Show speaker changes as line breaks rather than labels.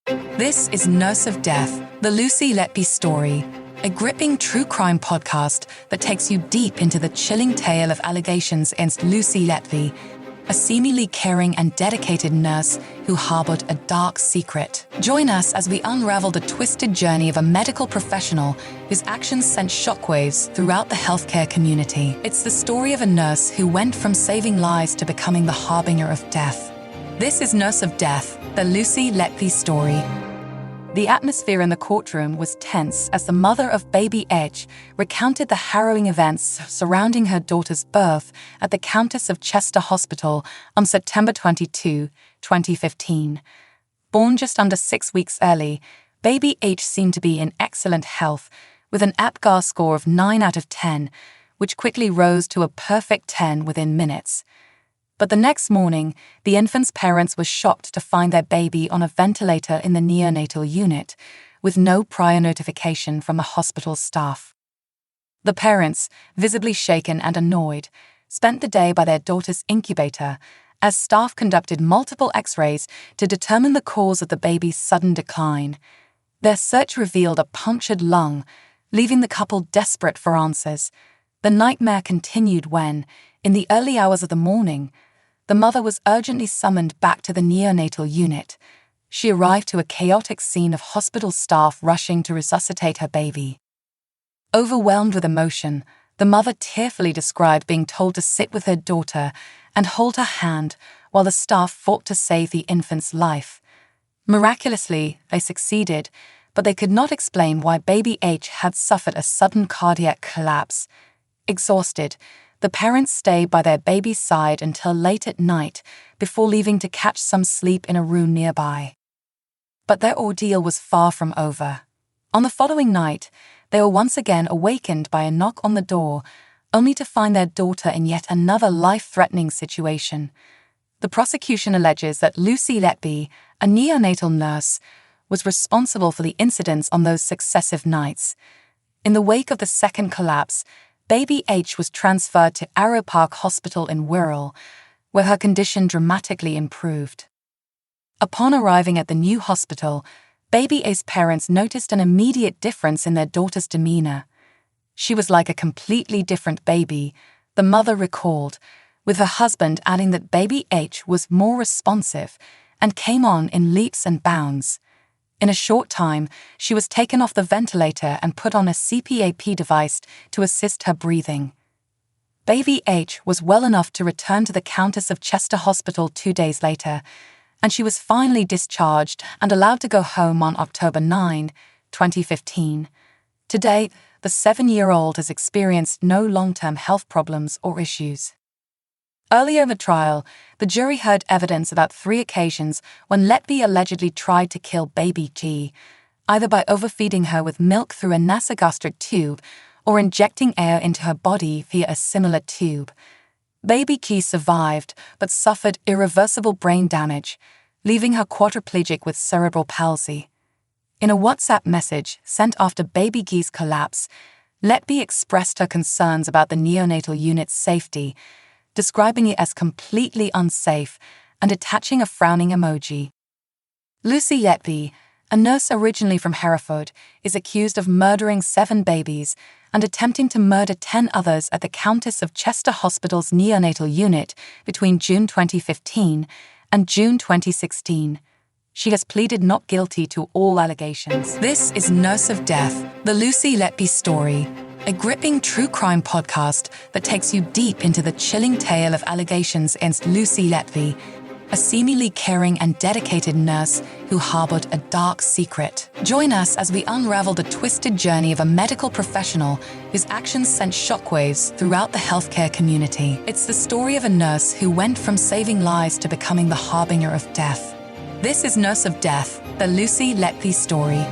This is Nurse of Death, the Lucy Letby story, a gripping true crime podcast that takes you deep into the chilling tale of allegations against Lucy Letby, a seemingly caring and dedicated nurse who harbored a dark secret. Join us as we unravel the twisted journey of a medical professional whose actions sent shockwaves throughout the healthcare community. It's the story of a nurse who went from saving lives to becoming the harbinger of death. This is Nurse of Death, the Lucy Letby story. The atmosphere in the courtroom was tense as the mother of baby H recounted the harrowing events surrounding her daughter's birth at the Countess of Chester Hospital on September 22, 2015. Born just under 6 weeks early, baby H seemed to be in excellent health, with an APGAR score of 9 out of 10, which quickly rose to a perfect 10 within minutes. But the next morning, the infant's parents were shocked to find their baby on a ventilator in the neonatal unit, with no prior notification from the hospital staff. The parents, visibly shaken and annoyed, spent the day by their daughter's incubator as staff conducted multiple X-rays to determine the cause of the baby's sudden decline. Their search revealed a punctured lung, leaving the couple desperate for answers. The nightmare continued when, in the early hours of the morning, the mother was urgently summoned back to the neonatal unit. She arrived to a chaotic scene of hospital staff rushing to resuscitate her baby. Overwhelmed with emotion, the mother tearfully described being told to sit with her daughter and hold her hand while the staff fought to save the infant's life. Miraculously, they succeeded, but they could not explain why baby H had suffered a sudden cardiac collapse. Exhausted, the parents stayed by their baby's side until late at night before leaving to catch some sleep in a room nearby. But their ordeal was far from over. On the following night, they were once again awakened by a knock on the door, only to find their daughter in yet another life-threatening situation. The prosecution alleges that Lucy Letby, a neonatal nurse, was responsible for the incidents on those successive nights. In the wake of the second collapse, baby H was transferred to Arrow Park Hospital in Wirral, where her condition dramatically improved. Upon arriving at the new hospital, baby A's parents noticed an immediate difference in their daughter's demeanor. She was like a completely different baby, the mother recalled, with her husband adding that baby H was more responsive and came on in leaps and bounds. In a short time, she was taken off the ventilator and put on a CPAP device to assist her breathing. Baby H was well enough to return to the Countess of Chester Hospital 2 days later, and she was finally discharged and allowed to go home on October 9, 2015. To date, the 7-year-old has experienced no long-term health problems or issues. Earlier in the trial, the jury heard evidence about 3 occasions when Letby allegedly tried to kill baby G, either by overfeeding her with milk through a nasogastric tube or injecting air into her body via a similar tube. Baby G survived but suffered irreversible brain damage, leaving her quadriplegic with cerebral palsy. In a WhatsApp message sent after baby G's collapse, Letby expressed her concerns about the neonatal unit's safety, describing it as completely unsafe and attaching a frowning emoji. Lucy Letby, a nurse originally from Hereford, is accused of murdering 7 babies and attempting to murder 10 others at the Countess of Chester Hospital's neonatal unit between June 2015 and June 2016. She has pleaded not guilty to all allegations. This is Nurse of Death, the Lucy Letby story, a gripping true crime podcast that takes you deep into the chilling tale of allegations against Lucy Letby, a seemingly caring and dedicated nurse who harbored a dark secret. Join us as we unravel the twisted journey of a medical professional whose actions sent shockwaves throughout the healthcare community. It's the story of a nurse who went from saving lives to becoming the harbinger of death. This is Nurse of Death, the Lucy Letby story.